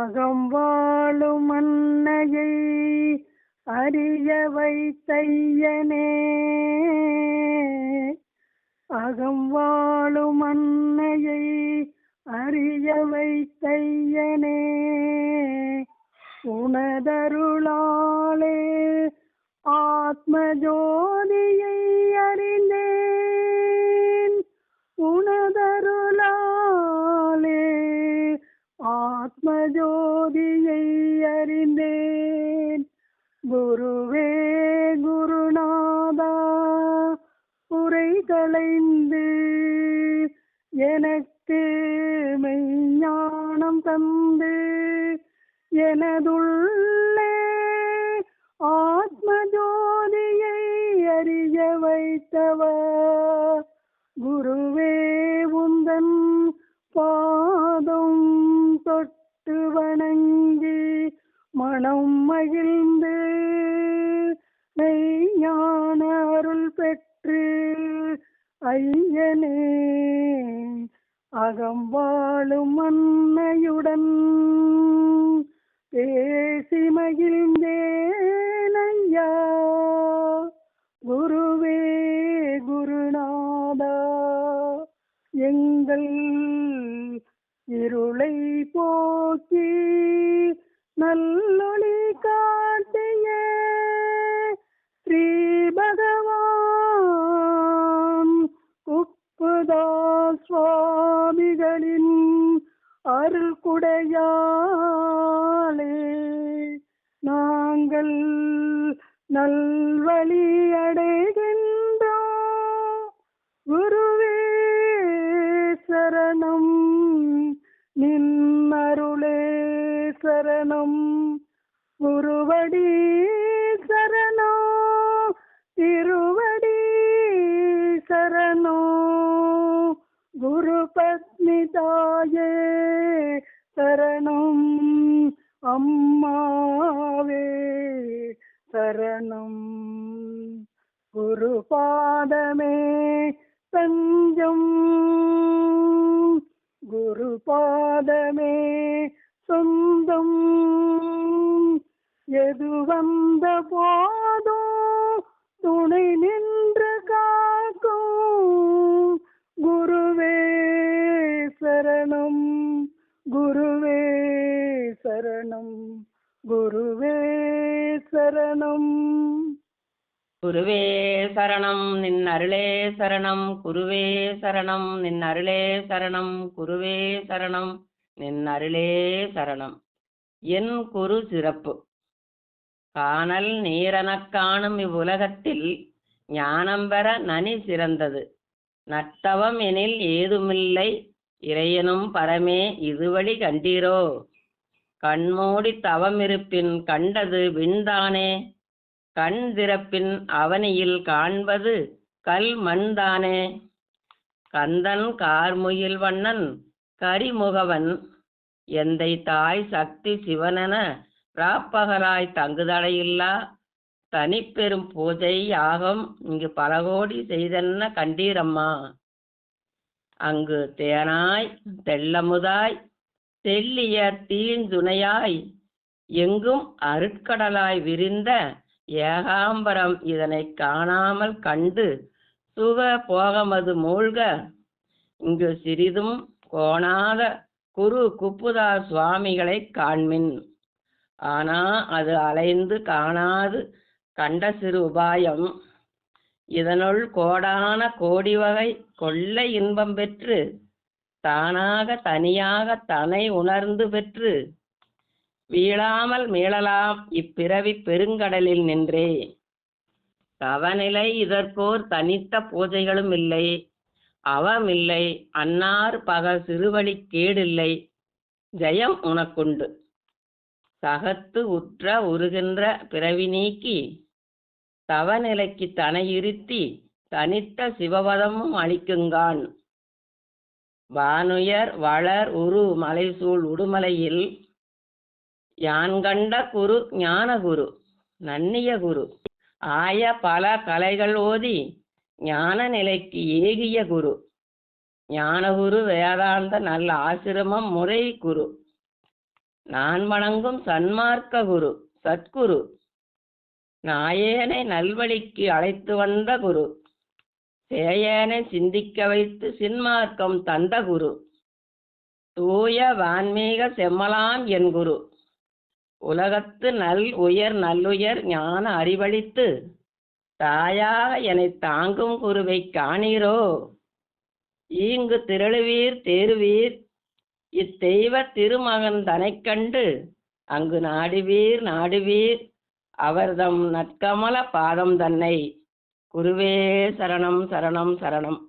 அகம் வாழும் அன்னையை அறிய வைத்தையனே, அகம் வாழும் அன்னையை அறிய வைத்தையனே, உனதருளாலே ஆத்ம ஜோதியை அறிந்தேன், உனதருளாலே ஆத்ம ஜோதியை அறிந்தேன். குருவே குருநாதா குறை களைந்து எனக்கு மெய்ஞானம் தந்து எனதுள்ளே ஆத்ம ஜோதியை அறிய வைத்தவர். குருவே உந்தன் பாதம் தொட்டு வணங்கி மனம் மகிழ்ந்து மெய்ஞான அருள் பெற்று ஐயனே அகம் வாழும் அன்னையுடன் பேசி மகிழ்ந்தேன் ஐயா. குருவே குருநாதா எங்கள் இருளை போக்கி நல்லொளி காட்டிய ஸ்ரீ பகவான் குப்புதாஸ் சுவாமிகளின் அருள் குடையாலே நாங்கள் நல்வழி அடைகின்றோம். குருவே சரணம், நின் அருளே சரணம், குருவடி சரணம், திருவடி சரணம், குரு பத்னி தாயே சரணம், அம்மாவே சரணம். குரு பாதமே தஞ்சம், குரு பாதமே சொந்தம், எது வந்த போதும் துணை நின்று காக்கும். குருவே சரணம், குருவே சரணம், குருவே சரணம். குருவே சரணம், நின் அருளே சரணம், குருவே சரணம், நின் அருளே சரணம், குருவே சரணம், நின் அருளே சரணம். என் குரு சிறப்பு. காணல் நீரெனக் காணும் இவ்வுலகத்தில் ஞானம் பெற நனி சிறந்தது. நட்டவம் எனில் ஏதுமில்லை இறையனும் பரமே இதுவழி கண்டீரோ. கண்மூடி தவமிருப்பின் கண்டது விண்தானே, கண் திறப்பின் அவனியில் காண்பது கல் மண்தானே. கந்தன் கார்முகில் வண்ணன் கரிமுகவன் எந்தை தாய் சக்தி சிவனென ராப்பகலாய் தங்குதடையில்லா தனிப்பெரும் பூஜை யாகம் இங்கு பலகோடி செய்தென்ன கண்டீரம்மா. அங்கு தேனாய் தெள்ளமுதாய் தெள்ளிய தீஞ்சுனையாய் எங்கும் அருட்கடலாய் விரிந்த ஏகாம்பரம் இதனை காணாமல் கண்டு சுக போகமது மூழ்க இங்கு சிறிதும் கோணாத குரு குப்புதார் சுவாமிகளை காண்மின். ஆனா அது அலைந்து காணாது கண்ட சிறு உபாயம் இதனுள் கோடான கோடி வகை கொள்ளை இன்பம் பெற்று தானாக தனியாக தனை உணர்ந்து பெற்று வீழாமல் மீளலாம் இப்பிறவி பெருங்கடலில் நின்றே. தவநிலை இதற்கோர் தனித்த பூஜைகளும் இல்லை, அவமில்லை, அன்னார் பகல் சிறுவழி கேடில்லை, ஜெயம் உனக்குண்டு. சகத்து உற்ற உருகின்ற பிறவி நீக்கி தவநிலைக்கு தனையிருத்தி தனித்த சிவபதமும் அளிக்குங்கான். வானுயர் வளர் உரு மலைசூழ் உடுமலையில் யான் கண்ட குரு ஞானகுரு நன்னிய குரு ஆய பல கலைகள் ஓதி ஞான நிலைக்கு ஏகிய குரு ஞானகுரு வேதாந்த நல்ல ஆசிரமம் முறை குரு நான் வணங்கும் சன்மார்க்க குரு சத்குரு, நாயேனை நல்வழிக்கு அழைத்து வந்த குரு, சேயேனை சிந்திக்க வைத்து சின்மார்க்கம் தந்த குரு, தூய வான்மீக செம்மலாம் என் குரு, உலகத்து நல்லுயர் ஞான அறிவளித்து தாயாக என்னை தாங்கும் குருவை காணீரோ. ஈங்கு திரளுவீர் தேறுவீர் இத்தெய்வ திருமகன் தனைக் கண்டு அங்கு நாடுவீர் அவர்தம் நற்கமல பாதம் தன்னை. குருவே சரணம் சரணம் சரணம்.